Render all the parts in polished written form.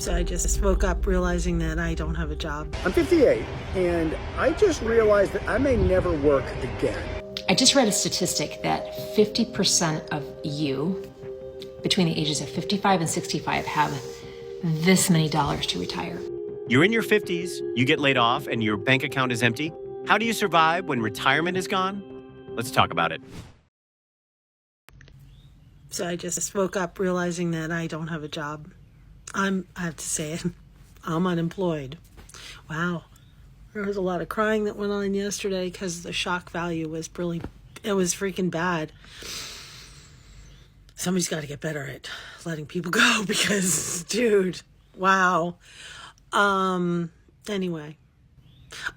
So I just woke up realizing that I don't have a job. I'm 58, and I just realized that I may never work again. I just read a statistic that 50% of you between the ages of 55 and 65 have this many dollars to retire. You're in your 50s, you get laid off, and your bank account is empty. How do you survive when retirement is gone? Let's talk about it. So I just woke up realizing that I don't have a job. I have to say it, I'm unemployed. Wow. There was a lot of crying that went on yesterday because the shock value was it was freaking bad. Somebody's got to get better at letting people go because, dude, wow. Anyway,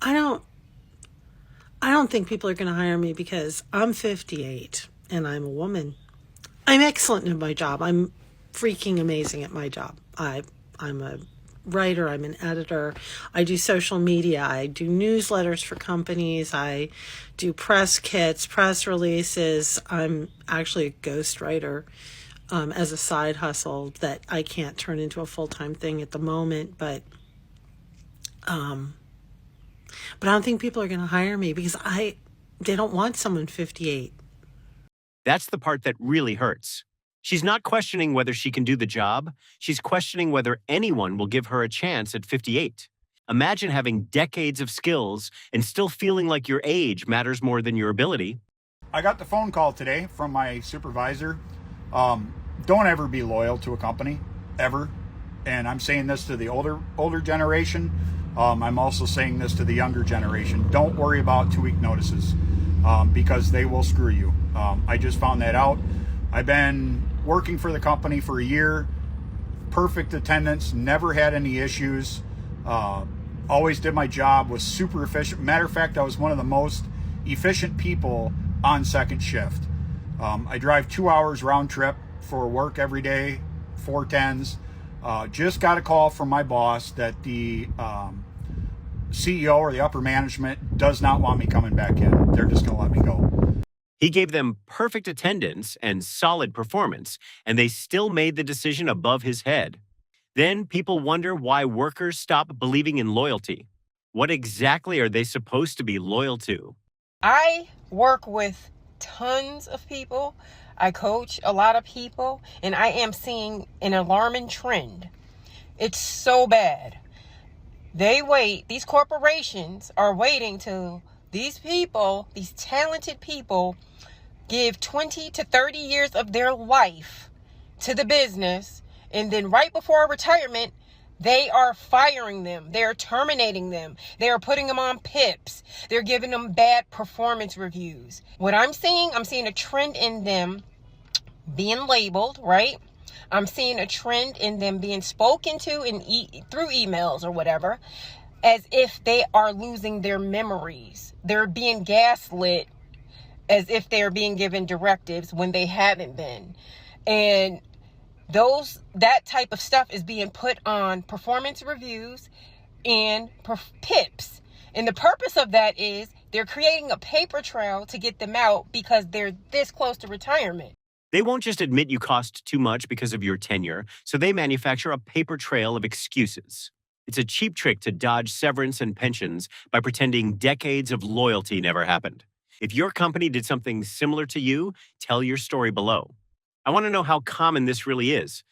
I don't think people are going to hire me because I'm 58 and I'm a woman. I'm excellent in my job. I'm freaking amazing at my job. I'm a writer, I'm an editor, I do social media, I do newsletters for companies, I do press kits, press releases. I'm actually a ghostwriter as a side hustle that I can't turn into a full-time thing at the moment, but I don't think people are going to hire me because they don't want someone 58. That's the part that really hurts. She's not questioning whether she can do the job. She's questioning whether anyone will give her a chance at 58. Imagine having decades of skills and still feeling like your age matters more than your ability. I got the phone call today from my supervisor. Don't ever be loyal to a company, ever. And I'm saying this to the older generation. I'm also saying this to the younger generation. Don't worry about 2-week notices because they will screw you. I just found that out. I've been working for the company for a year, perfect attendance, never had any issues, always did my job, was super efficient. Matter of fact, I was one of the most efficient people on second shift. I drive 2 hours round trip for work every day, 410s. Just got a call from my boss that the CEO or the upper management does not want me coming back in. They're just going to let me go. He gave them perfect attendance and solid performance, and they still made the decision above his head. Then people wonder why workers stop believing in loyalty. What exactly are they supposed to be loyal to? I work with tons of people. I coach a lot of people, and I am seeing an alarming trend. It's so bad. These corporations are waiting till these people, these talented people, give 20 to 30 years of their life to the business, and then right before retirement, they are firing them. They're terminating them. They are putting them on PIPs. They're giving them bad performance reviews. What I'm seeing a trend in them being labeled, right? I'm seeing a trend in them being spoken to through emails or whatever, as if they are losing their memories. They're being gaslit as if they're being given directives when they haven't been. And that type of stuff is being put on performance reviews and PIPs. And the purpose of that is they're creating a paper trail to get them out because they're this close to retirement. They won't just admit you cost too much because of your tenure, so they manufacture a paper trail of excuses. It's a cheap trick to dodge severance and pensions by pretending decades of loyalty never happened. If your company did something similar to you, tell your story below. I want to know how common this really is.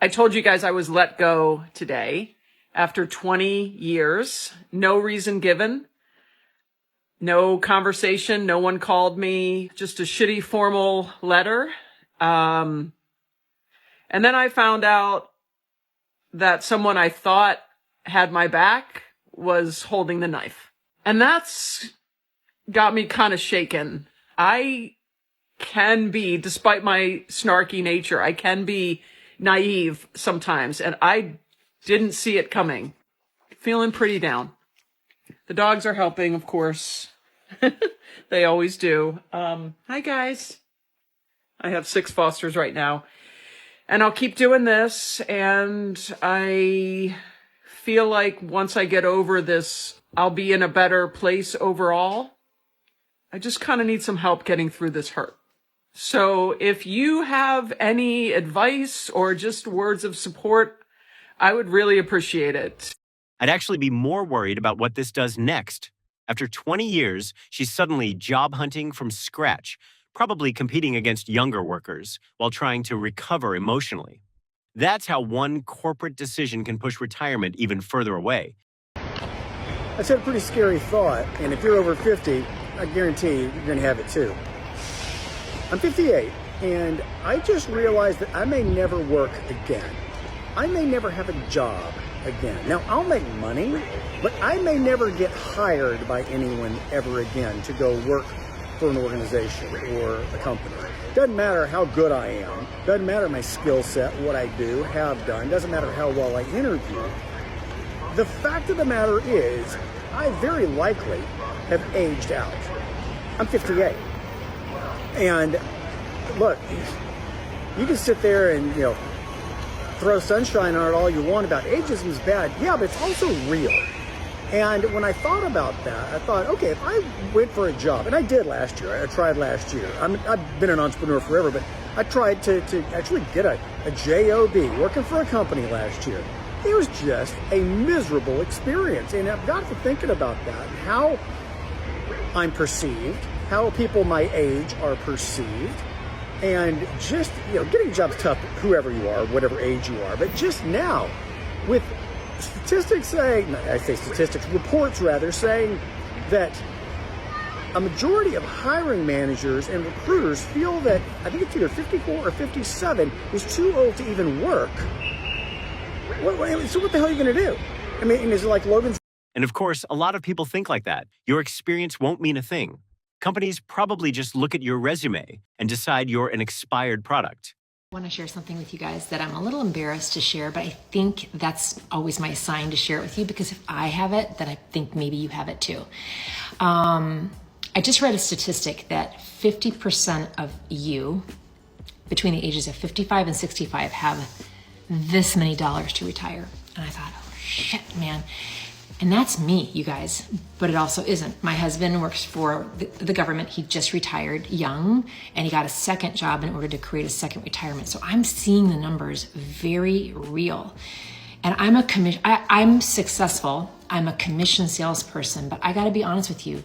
I told you guys I was let go today after 20 years. No reason given. No conversation. No one called me. Just a shitty formal letter. And then I found out that someone I thought had my back was holding the knife. And that's got me kind of shaken. I can be, despite my snarky nature, I can be naive sometimes, and I didn't see it coming. Feeling pretty down. The dogs are helping, of course. They always do. Hi, guys. I have 6 fosters right now. And I'll keep doing this, and I feel like once I get over this, I'll be in a better place overall. I just kind of need some help getting through this hurt. So if you have any advice or just words of support, I would really appreciate it. I'd actually be more worried about what this does next. After 20 years, she's suddenly job hunting from scratch, probably competing against younger workers while trying to recover emotionally. That's how one corporate decision can push retirement even further away. That's a pretty scary thought, and if you're over 50, I guarantee you're going to have it too. I'm 58, and I just realized that I may never work again. I may never have a job again. Now, I'll make money, but I may never get hired by anyone ever again to go work for an organization or a company. Doesn't matter how good I am, doesn't matter my skill set, what I do, have done, doesn't matter how well I interview. The fact of the matter is, I very likely have aged out. I'm 58. And look, you can sit there and, throw sunshine on it all you want about ageism is bad. Yeah, but it's also real. And when I thought about that, I thought, okay, if I went for a job, and I did last year, I tried last year. I've been an entrepreneur forever, but I tried to actually get a job working for a company last year. It was just a miserable experience. And I've got to thinking about that, how I'm perceived, how people my age are perceived. And just, getting a job's tough, whoever you are, whatever age you are. But just now, with statistics saying, reports rather, saying that a majority of hiring managers and recruiters feel that, I think it's either 54 or 57, is too old to even work. So what the hell are you going to do? I mean, is it like Logan's? And of course, a lot of people think like that. Your experience won't mean a thing. Companies probably just look at your resume and decide you're an expired product. I want to share something with you guys that I'm a little embarrassed to share, but I think that's always my sign to share it with you, because if I have it, then I think maybe you have it too. I just read a statistic that 50% of you between the ages of 55 and 65 have this many dollars to retire. And I thought, oh shit, man. And that's me, you guys, but it also isn't. My husband works for the government. He just retired young, and he got a second job in order to create a second retirement. So I'm seeing the numbers very real. And I'm successful. I'm a commission salesperson, but I got to be honest with you.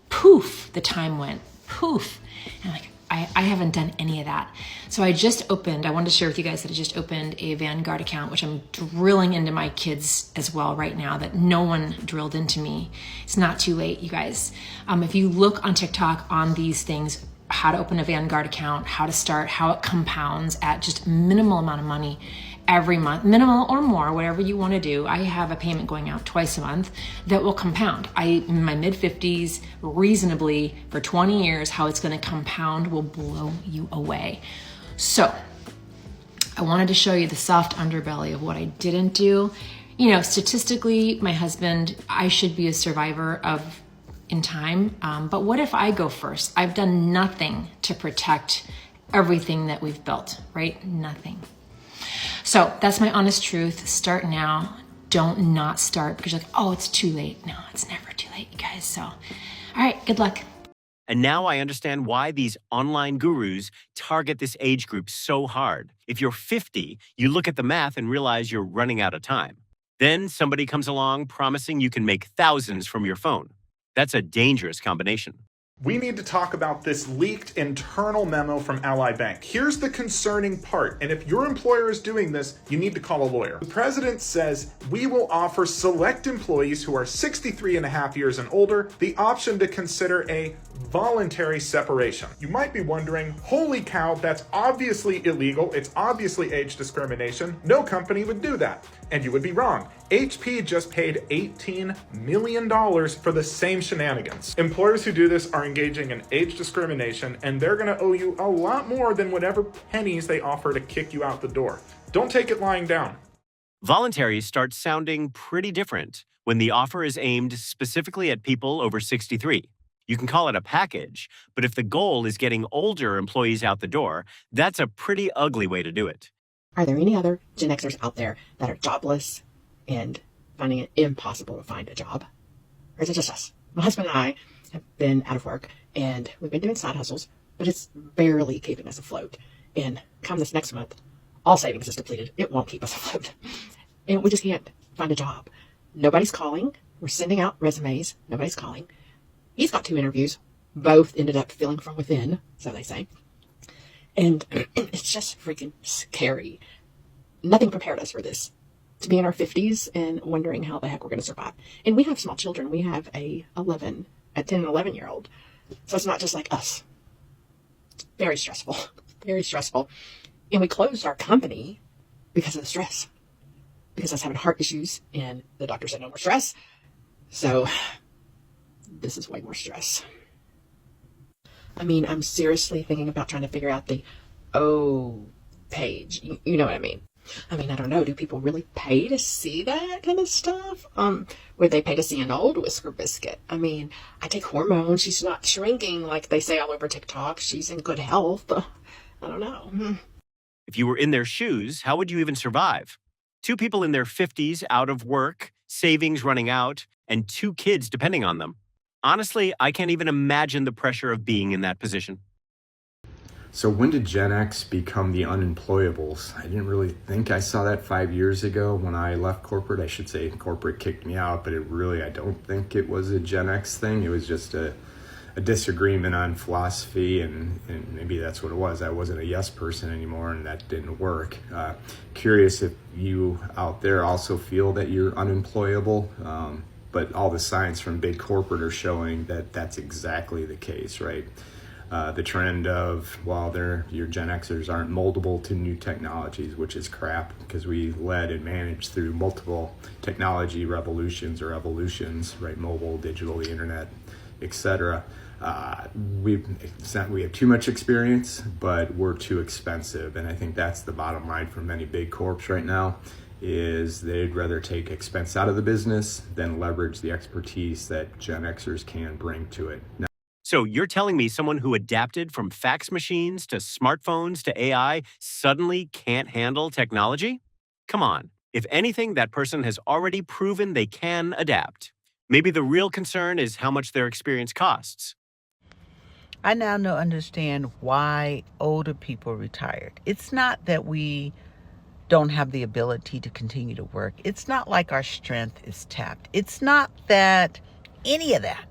Poof, the time went. Poof. And I haven't done any of that. So I wanted to share with you guys that I just opened a Vanguard account, which I'm drilling into my kids as well right now, that no one drilled into me. It's not too late, you guys. If you look on TikTok on these things, how to open a Vanguard account, how to start, how it compounds at just minimal amount of money every month, minimal or more, whatever you want to do. I have a payment going out twice a month that will compound. In my mid-50s, reasonably, for 20 years, how it's going to compound will blow you away. So I wanted to show you the soft underbelly of what I didn't do. Statistically, my husband, I should be a survivor in time. But what if I go first? I've done nothing to protect everything that we've built, right? Nothing. So that's my honest truth. Start now. Don't not start because you're like, oh, it's too late. No, it's never too late, you guys. So, all right, good luck. And now I understand why these online gurus target this age group so hard. If you're 50, you look at the math and realize you're running out of time. Then somebody comes along promising you can make thousands from your phone. That's a dangerous combination. We need to talk about this leaked internal memo from Ally Bank. Here's the concerning part, and if your employer is doing this, you need to call a lawyer. The president says, we will offer select employees who are 63 and a half years and older the option to consider a voluntary separation. You might be wondering, holy cow, that's obviously illegal. It's obviously age discrimination. No company would do that. And you would be wrong. HP just paid $18 million for the same shenanigans. Employers who do this are engaging in age discrimination, and they're going to owe you a lot more than whatever pennies they offer to kick you out the door. Don't take it lying down. Voluntary starts sounding pretty different when the offer is aimed specifically at people over 63. You can call it a package, but if the goal is getting older employees out the door, that's a pretty ugly way to do it. Are there any other Gen Xers out there that are jobless and finding it impossible to find a job? Or is it just us? My husband and I have been out of work, and we've been doing side hustles, but it's barely keeping us afloat. And come this next month, all savings is depleted. It won't keep us afloat. and we just can't find a job. Nobody's calling. We're sending out resumes. Nobody's calling. He's got 2 interviews. Both ended up filling from within, so they say. And it's just freaking scary. Nothing prepared us for this. To be in our 50s and wondering how the heck we're going to survive. And we have small children. We have a 10 and 11-year-old. So it's not just like us. It's very stressful. Very stressful. And we closed our company because of the stress. Because I was having heart issues and the doctor said no more stress. So this is way more stress. I mean, I'm seriously thinking about trying to figure out the O page. You know what I mean? I don't know. Do people really pay to see that kind of stuff? Would they pay to see an old Whisker Biscuit? I take hormones. She's not shrinking like they say all over TikTok. She's in good health. I don't know. If you were in their shoes, how would you even survive? 2 people in their 50s out of work, savings running out, and 2 kids depending on them. Honestly, I can't even imagine the pressure of being in that position. So when did Gen X become the unemployables? I didn't really think I saw that 5 years ago when I left corporate. I should say corporate kicked me out, but I don't think it was a Gen X thing. It was just a disagreement on philosophy, and maybe that's what it was. I wasn't a yes person anymore, and that didn't work. Curious if you out there also feel that you're unemployable, but all the signs from big corporate are showing that that's exactly the case, right? The trend of, your Gen Xers aren't moldable to new technologies, which is crap, because we led and managed through multiple technology revolutions or evolutions, right? Mobile, digital, the internet, etc. We have too much experience, but we're too expensive. And I think that's the bottom line for many big corps right now, is they'd rather take expense out of the business than leverage the expertise that Gen Xers can bring to it. Now, so you're telling me someone who adapted from fax machines to smartphones to AI suddenly can't handle technology? Come on. If anything, that person has already proven they can adapt. Maybe the real concern is how much their experience costs. I now understand why older people retired. It's not that we don't have the ability to continue to work. It's not like our strength is tapped. It's not that any of that.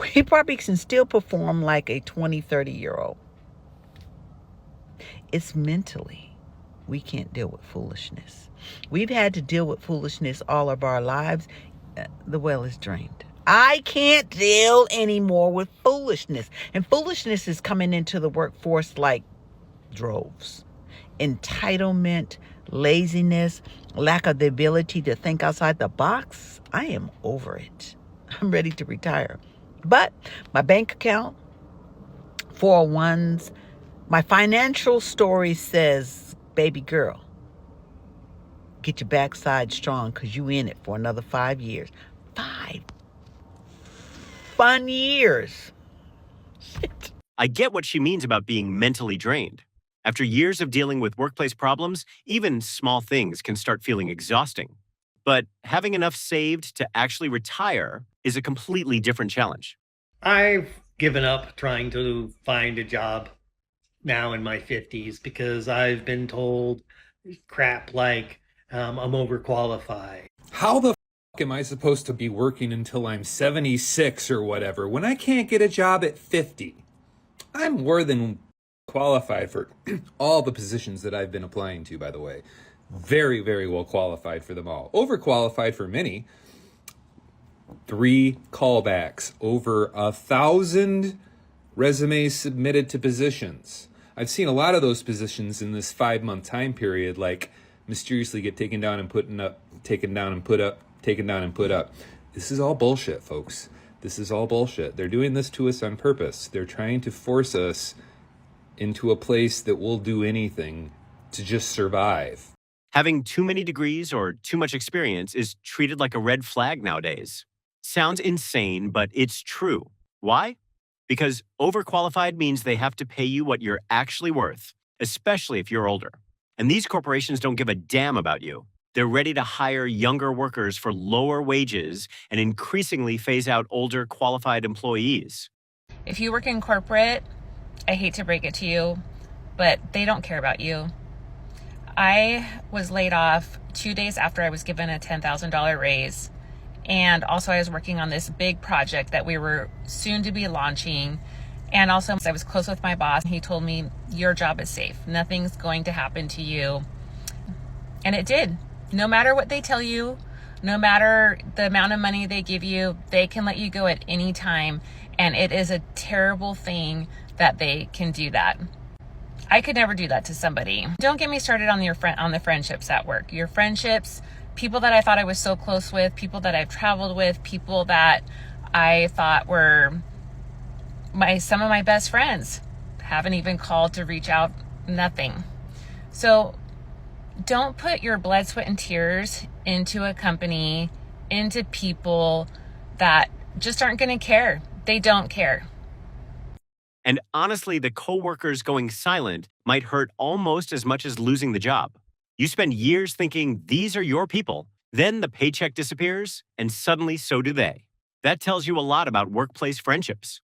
We probably can still perform like a 20, 30-year-old. It's mentally we can't deal with foolishness. We've had to deal with foolishness all of our lives. The well is drained. I can't deal anymore with foolishness. And foolishness is coming into the workforce like droves. Entitlement, laziness, lack of the ability to think outside the box. I am over it. I'm ready to retire. But my bank account, 401s, my financial story says, baby girl, get your backside strong because you in it for another 5 years. 5 fun years. Shit. I get what she means about being mentally drained. After years of dealing with workplace problems, even small things can start feeling exhausting. But having enough saved to actually retire is a completely different challenge. I've given up trying to find a job now in my 50s because I've been told crap like I'm overqualified. How the am I supposed to be working until I'm 76 or whatever when I can't get a job at 50? I'm more than qualified for all the positions that I've been applying to, by the way. Very, very well qualified for them all. Overqualified for many. 3 callbacks, over 1,000 resumes submitted to positions. I've seen a lot of those positions in this 5-month time period, like mysteriously get taken down and put up, taken down and put up, taken down and put up. This is all bullshit, folks. This is all bullshit. They're doing this to us on purpose. They're trying to force us into a place that we'll do anything to just survive. Having too many degrees or too much experience is treated like a red flag nowadays. Sounds insane, but it's true. Why? Because overqualified means they have to pay you what you're actually worth, especially if you're older. And these corporations don't give a damn about you. They're ready to hire younger workers for lower wages and increasingly phase out older qualified employees. If you work in corporate, I hate to break it to you, but they don't care about you. I was laid off 2 days after I was given a $10,000 raise. And also I was working on this big project that we were soon to be launching. And also I was close with my boss. He told me, your job is safe. Nothing's going to happen to you. And it did. No matter what they tell you, no matter the amount of money they give you, they can let you go at any time. And it is a terrible thing that they can do that. I could never do that to somebody. Don't get me started on the friendships at work. Your friendships, people that I thought I was so close with, people that I've traveled with, people that I thought were some of my best friends, haven't even called to reach out, nothing. So don't put your blood, sweat, and tears into a company, into people that just aren't going to care. They don't care. And honestly, the coworkers going silent might hurt almost as much as losing the job. You spend years thinking these are your people. Then the paycheck disappears, and suddenly so do they. That tells you a lot about workplace friendships.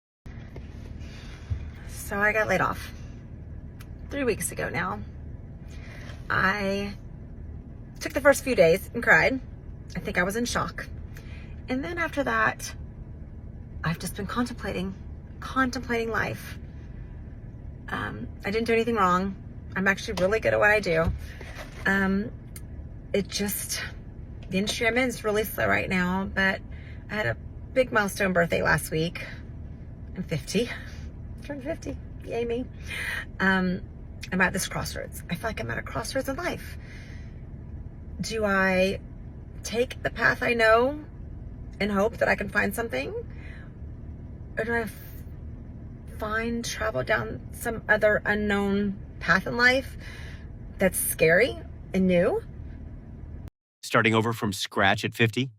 So I got laid off 3 weeks ago now. I took the first few days and cried. I think I was in shock. And then after that, I've just been contemplating life. I didn't do anything wrong. I'm actually really good at what I do. The industry I'm in is really slow right now, but I had a big milestone birthday last week. I'm 50. Turned 50. Yay me. I'm at this crossroads. I feel like I'm at a crossroads in life. Do I take the path I know and hope that I can find something? Or do I travel down some other unknown path in life that's scary and new? Starting over from scratch at 50?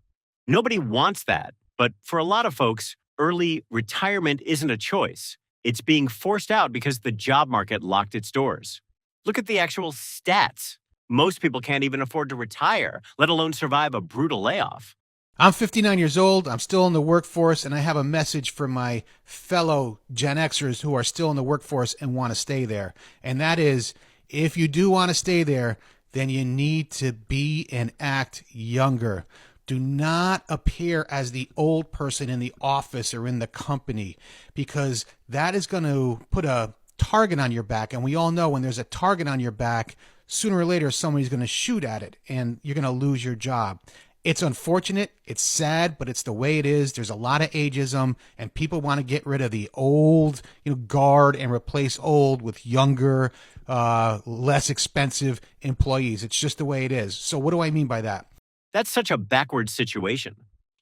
Nobody wants that. But for a lot of folks, early retirement isn't a choice. It's being forced out because the job market locked its doors. Look at the actual stats. Most people can't even afford to retire, let alone survive a brutal layoff. I'm 59 years old. I'm still in the workforce, and I have a message for my fellow Gen Xers who are still in the workforce and want to stay there. And that is, if you do want to stay there, then you need to be and act younger. Do not appear as the old person in the office or in the company, because that is going to put a target on your back. And we all know when there's a target on your back, sooner or later somebody's going to shoot at it and you're going to lose your job. It's unfortunate, it's sad, but it's the way it is. There's a lot of ageism, and people want to get rid of the old, guard and replace old with younger, less expensive employees. It's just the way it is. So what do I mean by that? That's such a backward situation.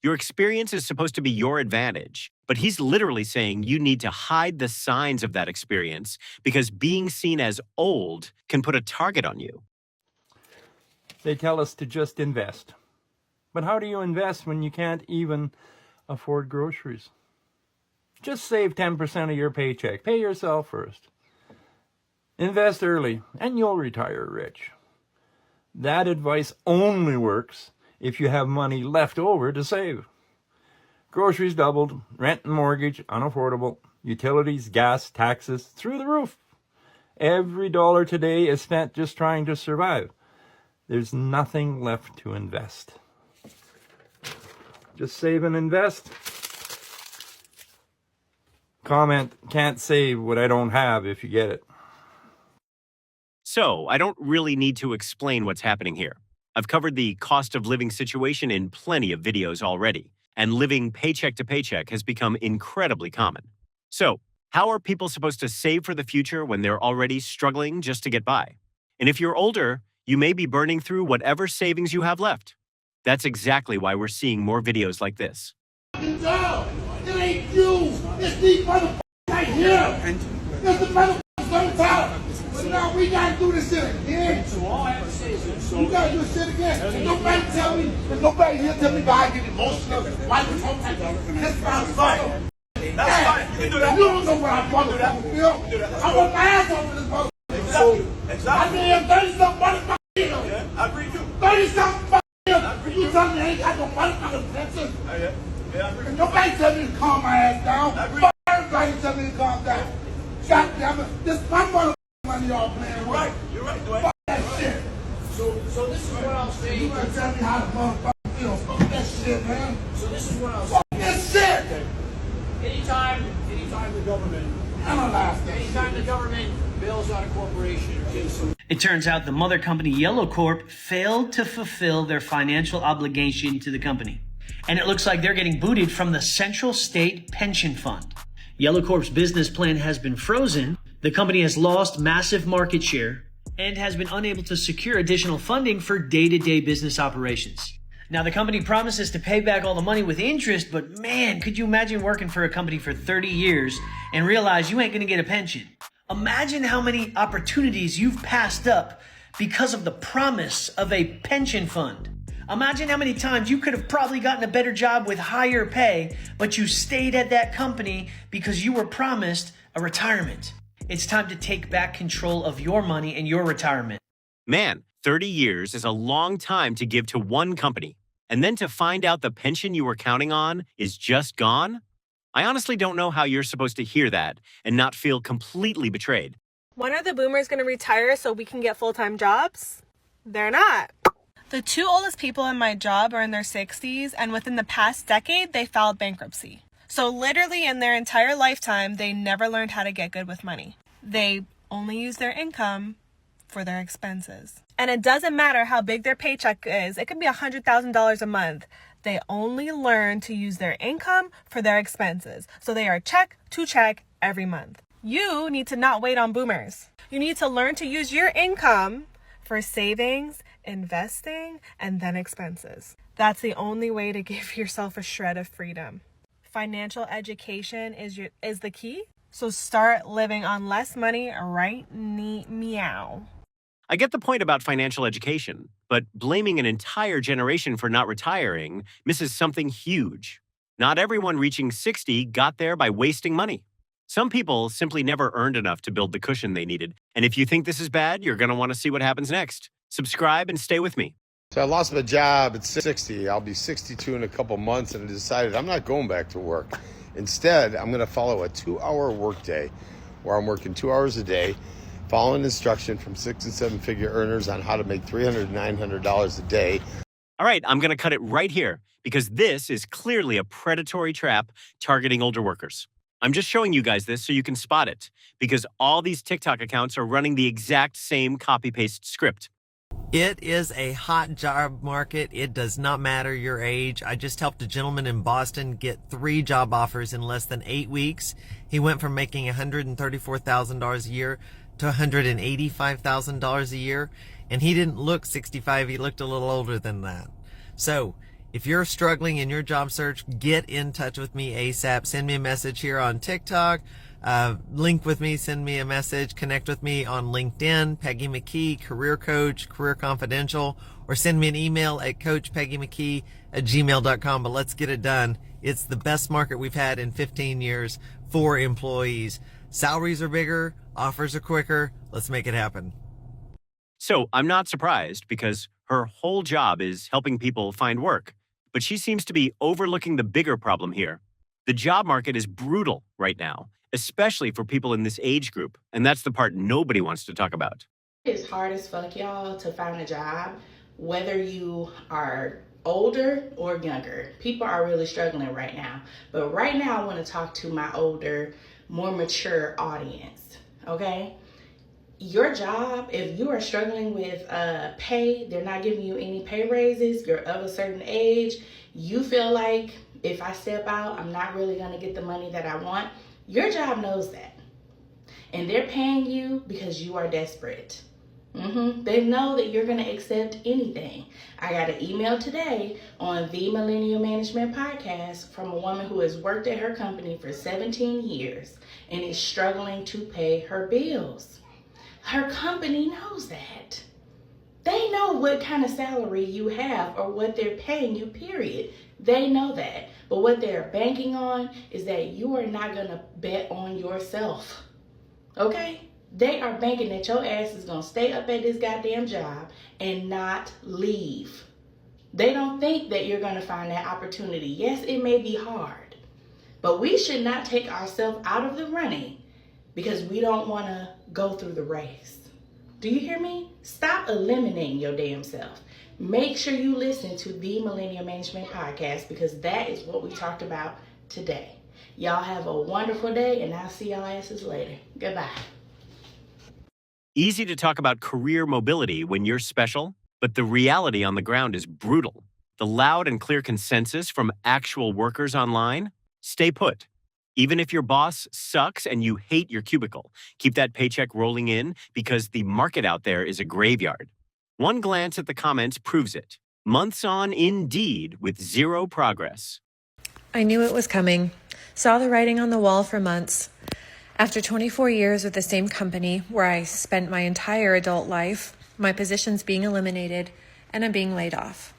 Your experience is supposed to be your advantage, but he's literally saying you need to hide the signs of that experience because being seen as old can put a target on you. They tell us to just invest. But how do you invest when you can't even afford groceries? Just save 10% of your paycheck. Pay yourself first. Invest early, and you'll retire rich. That advice only works if you have money left over to save. Groceries doubled, rent and mortgage unaffordable, utilities, gas, taxes through the roof. Every dollar today is spent just trying to survive. There's nothing left to invest. Just save and invest. Comment, can't save what I don't have if you get it. So, I don't really need to explain what's happening here. I've covered the cost of living situation in plenty of videos already, and living paycheck to paycheck has become incredibly common. So, how are people supposed to save for the future when they're already struggling just to get by? And if you're older, you may be burning through whatever savings you have left. That's exactly why we're seeing more videos like this. It ain't you. It's these motherfuckers right here. It's the motherfuckers on top. But now we gotta do this shit again. You gotta do this shit again. And nobody tell me, and nobody here tell me why I get emotional. Why you talk like that? This sounds fine. That's fine. You can do that. You don't know what I'm motherfucking feel. I want my ass off of this motherfucker. Exactly. I mean, 30-something motherfuckers. Yeah, I agree too. 30-something. You tell me I ain't got no motherfucking pension. Yeah. Nobody tell me to calm my ass down. Everybody tell me to calm down. God damn it. This is my motherfucking money y'all playing with. You're right, Dwight. Fuck that shit. So this is what I'm saying. You gotta tell me how to motherfucker feel. Fuck that shit, man. So this is what I'm saying. Fuck that shit! Anytime the government, anytime the government bails out a corporation, okay, so. It turns out the mother company Yellow Corp failed to fulfill their financial obligation to the company. And it looks like they're getting booted from the Central State Pension Fund. Yellow Corp's business plan has been frozen. The company has lost massive market share and has been unable to secure additional funding for day-to-day business operations. Now, the company promises to pay back all the money with interest, but man, could you imagine working for a company for 30 years and realize you ain't gonna get a pension? Imagine how many opportunities you've passed up because of the promise of a pension fund. Imagine how many times you could have probably gotten a better job with higher pay, but you stayed at that company because you were promised a retirement. It's time to take back control of your money and your retirement. Man, 30 years is a long time to give to one company. And then to find out the pension you were counting on is just gone? I honestly don't know how you're supposed to hear that and not feel completely betrayed. When are the boomers going to retire so we can get full-time jobs? They're not. The two oldest people in my job are in their 60s, and within the past decade, they filed bankruptcy. So literally in their entire lifetime, they never learned how to get good with money. They only use their income for their expenses. And it doesn't matter how big their paycheck is. It could be $100,000 a month. They only learn to use their income for their expenses. So they are check to check every month. You need to not wait on boomers. You need to learn to use your income for savings, investing, and then expenses. That's the only way to give yourself a shred of freedom. Financial education is the key. So start living on less money right meow. I get the point about financial education, but blaming an entire generation for not retiring misses something huge. Not everyone reaching 60 got there by wasting money. Some people simply never earned enough to build the cushion they needed. And if you think this is bad, you're going to want to see what happens next. Subscribe and stay with me. So I lost my job at 60. I'll be 62 in a couple months, and I decided I'm not going back to work. Instead, I'm going to follow a 2-hour workday where I'm working 2 hours a day, following instruction from 6- and 7-figure earners on how to make $300 and $900 a day. All right, I'm going to cut it right here because this is clearly a predatory trap targeting older workers. I'm just showing you guys this so you can spot it because all these TikTok accounts are running the exact same copy-paste script. It is a hot job market. It does not matter your age. I just helped a gentleman in Boston get 3 job offers in less than 8 weeks. He went from making $134,000 a year to $185,000 a year, and he didn't look 65. He looked a little older than that. So if you're struggling in your job search, get in touch with me ASAP. Send me a message here on TikTok. Link with me, send me a message, connect with me on LinkedIn, Peggy McKee, Career Coach, Career Confidential, or send me an email at coachpeggymckee@gmail.com. But let's get it done. It's the best market we've had in 15 years for employees. Salaries are bigger, offers are quicker. Let's make it happen. So I'm not surprised because her whole job is helping people find work. But she seems to be overlooking the bigger problem here. The job market is brutal right now, especially for people in this age group. And that's the part nobody wants to talk about. It's hard as fuck, y'all, to find a job, whether you are older or younger. People are really struggling right now. But right now, I want to talk to my older, more mature audience, okay? Your job, if you are struggling with pay, they're not giving you any pay raises, you're of a certain age, you feel like if I step out, I'm not really going to get the money that I want. Your job knows that. And they're paying you because you are desperate. They know that you're going to accept anything. I got an email today on the Millennial Management Podcast from a woman who has worked at her company for 17 years and is struggling to pay her bills. Her company knows that. They know what kind of salary you have or what they're paying you, period. They know that. But what they're banking on is that you are not going to bet on yourself. Okay? They are banking that your ass is going to stay up at this goddamn job and not leave. They don't think that you're going to find that opportunity. Yes, it may be hard. But we should not take ourselves out of the running because we don't want to go through the race. Do you hear me? Stop eliminating your damn self. Make sure you listen to the Millennial Management Podcast, because that is what we talked about today. Y'all have a wonderful day, and I'll see y'all asses later. Goodbye. Easy to talk about career mobility when you're special, but the reality on the ground is brutal. The loud and clear consensus from actual workers online? Stay put. Even if your boss sucks and you hate your cubicle, keep that paycheck rolling in, because the market out there is a graveyard. One glance at the comments proves it. Months on Indeed with zero progress. I knew it was coming. Saw the writing on the wall for months. After 24 years with the same company where I spent my entire adult life, my position's being eliminated and I'm being laid off.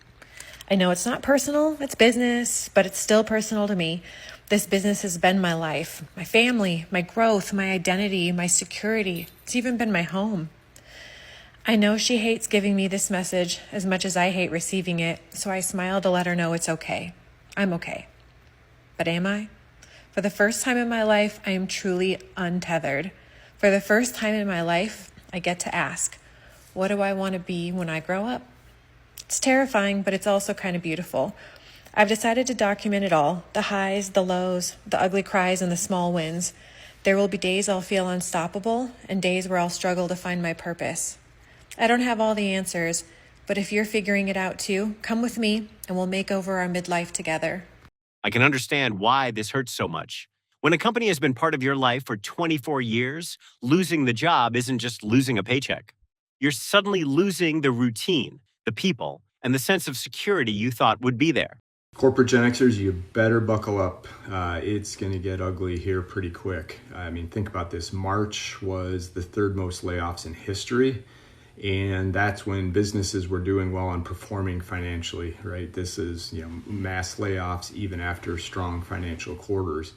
I know it's not personal, it's business, but it's still personal to me. This business has been my life, my family, my growth, my identity, my security. It's even been my home. I know she hates giving me this message as much as I hate receiving it, so I smile to let her know it's okay. I'm okay. But am I? For the first time in my life, I am truly untethered. For the first time in my life, I get to ask, what do I want to be when I grow up? It's terrifying, but it's also kind of beautiful. I've decided to document it all, the highs, the lows, the ugly cries, and the small wins. There will be days I'll feel unstoppable and days where I'll struggle to find my purpose. I don't have all the answers, but if you're figuring it out too, come with me and we'll make over our midlife together. I can understand why this hurts so much. When a company has been part of your life for 24 years, losing the job isn't just losing a paycheck. You're suddenly losing the routine, the people, and the sense of security you thought would be there. Corporate Gen Xers, you better buckle up. It's going to get ugly here pretty quick. I mean, think about this. March was the third most layoffs in history. And that's when businesses were doing well and performing financially, right? This is, mass layoffs even after strong financial quarters.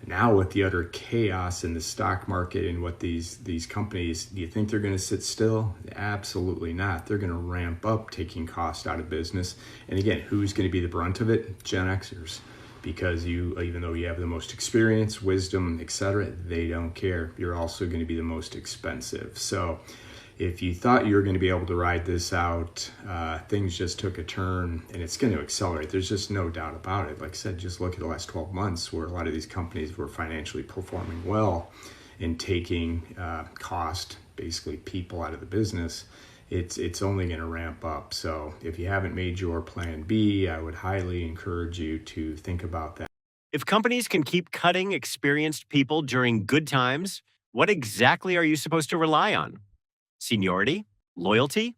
Now with the utter chaos in the stock market and what these companies, do you think they're going to sit still? Absolutely not. They're going to ramp up taking cost out of business. And again, who's going to be the brunt of it? Gen Xers. Because even though you have the most experience, wisdom, etc., they don't care. You're also going to be the most expensive. So if you thought you were going to be able to ride this out, things just took a turn and it's going to accelerate. There's just no doubt about it. Like I said, just look at the last 12 months where a lot of these companies were financially performing well and taking cost, basically people out of the business. It's only going to ramp up. So if you haven't made your plan B, I would highly encourage you to think about that. If companies can keep cutting experienced people during good times, what exactly are you supposed to rely on? Seniority? Loyalty?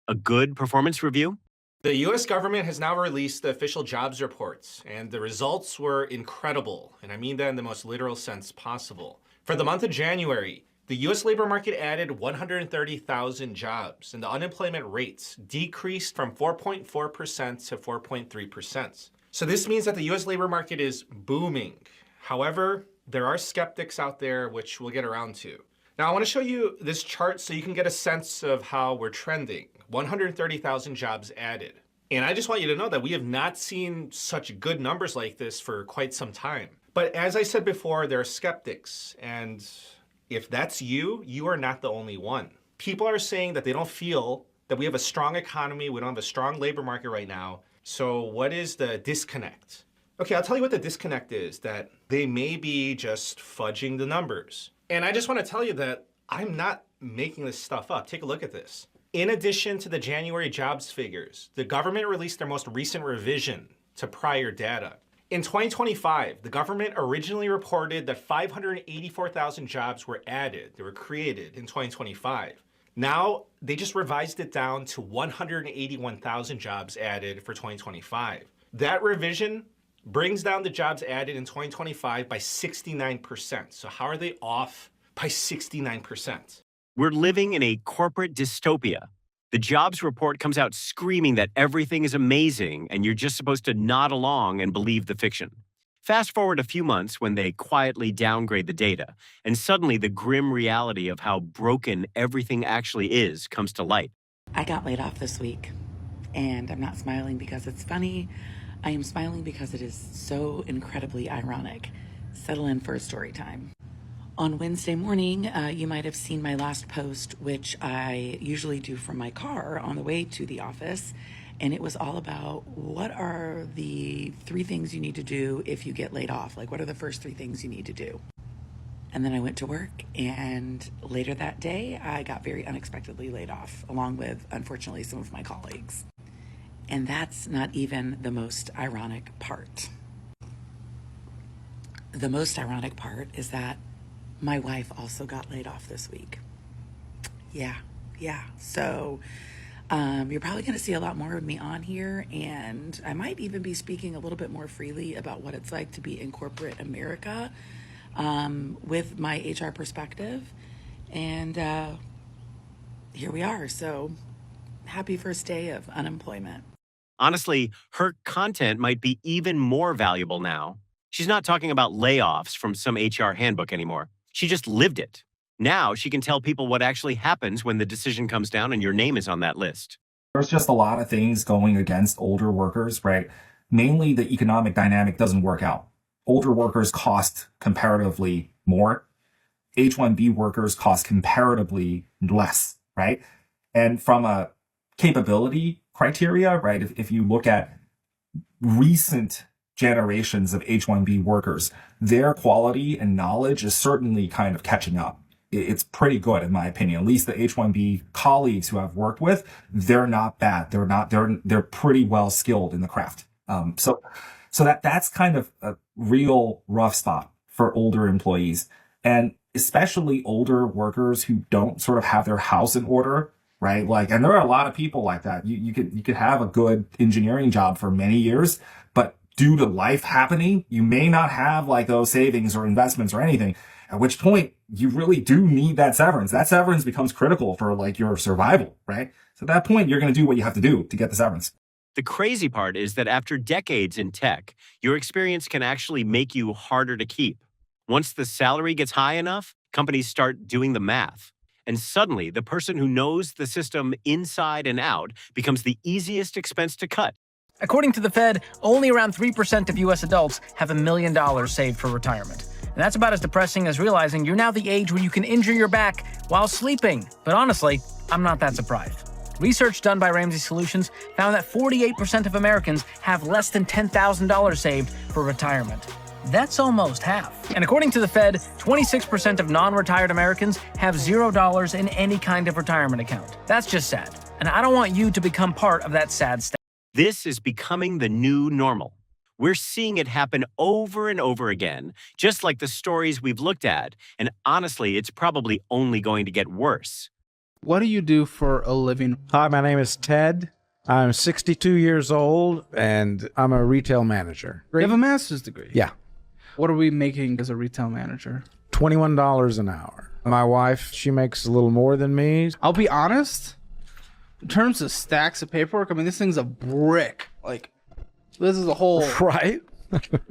A good performance review? The U.S. government has now released the official jobs reports, and the results were incredible, and I mean that in the most literal sense possible. For the month of January, the U.S. labor market added 130,000 jobs, and the unemployment rates decreased from 4.4% to 4.3%. So this means that the U.S. labor market is booming. However, there are skeptics out there, which we'll get around to. Now, I want to show you this chart so you can get a sense of how we're trending. 130,000 jobs added. And I just want you to know that we have not seen such good numbers like this for quite some time. But as I said before, there are skeptics. And if that's you, you are not the only one. People are saying that they don't feel that we have a strong economy, we don't have a strong labor market right now. So what is the disconnect? Okay, I'll tell you what the disconnect is, that they may be just fudging the numbers. And I just want to tell you that I'm not making this stuff up. Take a look at this. In addition to the January jobs figures, the government released their most recent revision to prior data. In 2025, the government originally reported that 584,000 jobs were added, they were created in 2025. Now, they just revised it down to 181,000 jobs added for 2025. That revision brings down the jobs added in 2025 by 69%. So how are they off by 69%? We're living in a corporate dystopia. The jobs report comes out screaming that everything is amazing and you're just supposed to nod along and believe the fiction. Fast forward a few months when they quietly downgrade the data, and suddenly the grim reality of how broken everything actually is comes to light. I got laid off this week, and I'm not smiling because it's funny. I am smiling because it is so incredibly ironic. Settle in for a story time. On Wednesday morning, you might have seen my last post, which I usually do from my car on the way to the office. And it was all about what are the 3 things you need to do if you get laid off? Like, what are the first 3 things you need to do? And then I went to work, and later that day, I got very unexpectedly laid off, along with, unfortunately, some of my colleagues. And that's not even the most ironic part. The most ironic part is that my wife also got laid off this week. Yeah. So you're probably going to see a lot more of me on here, and I might even be speaking a little bit more freely about what it's like to be in corporate America with my HR perspective. And here we are. So happy first day of unemployment. Honestly, her content might be even more valuable now. She's not talking about layoffs from some HR handbook anymore. She just lived it. Now she can tell people what actually happens when the decision comes down and your name is on that list. There's just a lot of things going against older workers, right? Mainly the economic dynamic doesn't work out. Older workers cost comparatively more. H-1B workers cost comparatively less, right? And from a capability criteria, right? If you look at recent generations of H-1B workers, their quality and knowledge is certainly kind of catching up. It's pretty good, in my opinion. At least the H-1B colleagues who I've worked with, they're not bad. They're pretty well skilled in the craft. So that's kind of a real rough spot for older employees, and especially older workers who don't sort of have their house in order, right? Like, and there are a lot of people like that. You could have a good engineering job for many years, but due to life happening, you may not have like those savings or investments or anything, at which point you really do need that severance. That severance becomes critical for like your survival, right? So at that point, you're going to do what you have to do to get the severance. The crazy part is that after decades in tech, your experience can actually make you harder to keep. Once the salary gets high enough, companies start doing the math. And suddenly, the person who knows the system inside and out becomes the easiest expense to cut. According to the Fed, only around 3% of U.S. adults have $1 million saved for retirement. And that's about as depressing as realizing you're now the age where you can injure your back while sleeping. But honestly, I'm not that surprised. Research done by Ramsey Solutions found that 48% of Americans have less than $10,000 saved for retirement. That's almost half. And according to the Fed, 26% of non-retired Americans have $0 in any kind of retirement account. That's just sad. And I don't want you to become part of that sad stat. This is becoming the new normal. We're seeing it happen over and over again, just like the stories we've looked at. And honestly, it's probably only going to get worse. What do you do for a living? Hi, my name is Ted. I'm 62 years old, and I'm a retail manager. You have a master's degree? Yeah. What are we making as a retail manager? $21 an hour. My wife, she makes a little more than me. I'll be honest, in terms of stacks of paperwork, I mean, this thing's a brick. Like, this is a whole... Right?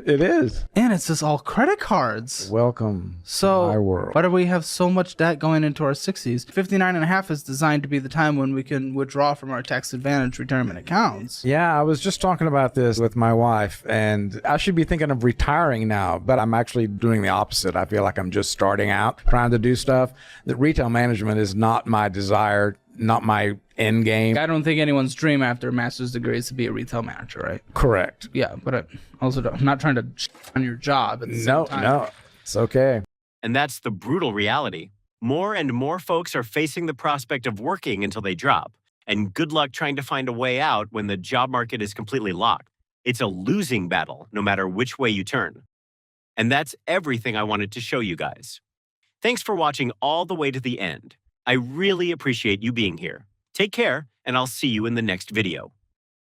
It is. And it's just all credit cards. Welcome so, to my world. Why do we have so much debt going into our 60s? 59.5 is designed to be the time when we can withdraw from our tax advantage retirement accounts. Yeah, I was just talking about this with my wife, and I should be thinking of retiring now, but I'm actually doing the opposite. I feel like I'm just starting out, trying to do stuff. That retail management is not my desire, not my end game. I don't think anyone's dream after a master's degree is to be a retail manager, right? Correct. Yeah, but I'm not trying to on your job at the same time. No, it's okay. And that's the brutal reality. More and more folks are facing the prospect of working until they drop. And good luck trying to find a way out when the job market is completely locked. It's a losing battle, no matter which way you turn. And that's everything I wanted to show you guys. Thanks for watching all the way to the end. I really appreciate you being here. Take care, and I'll see you in the next video.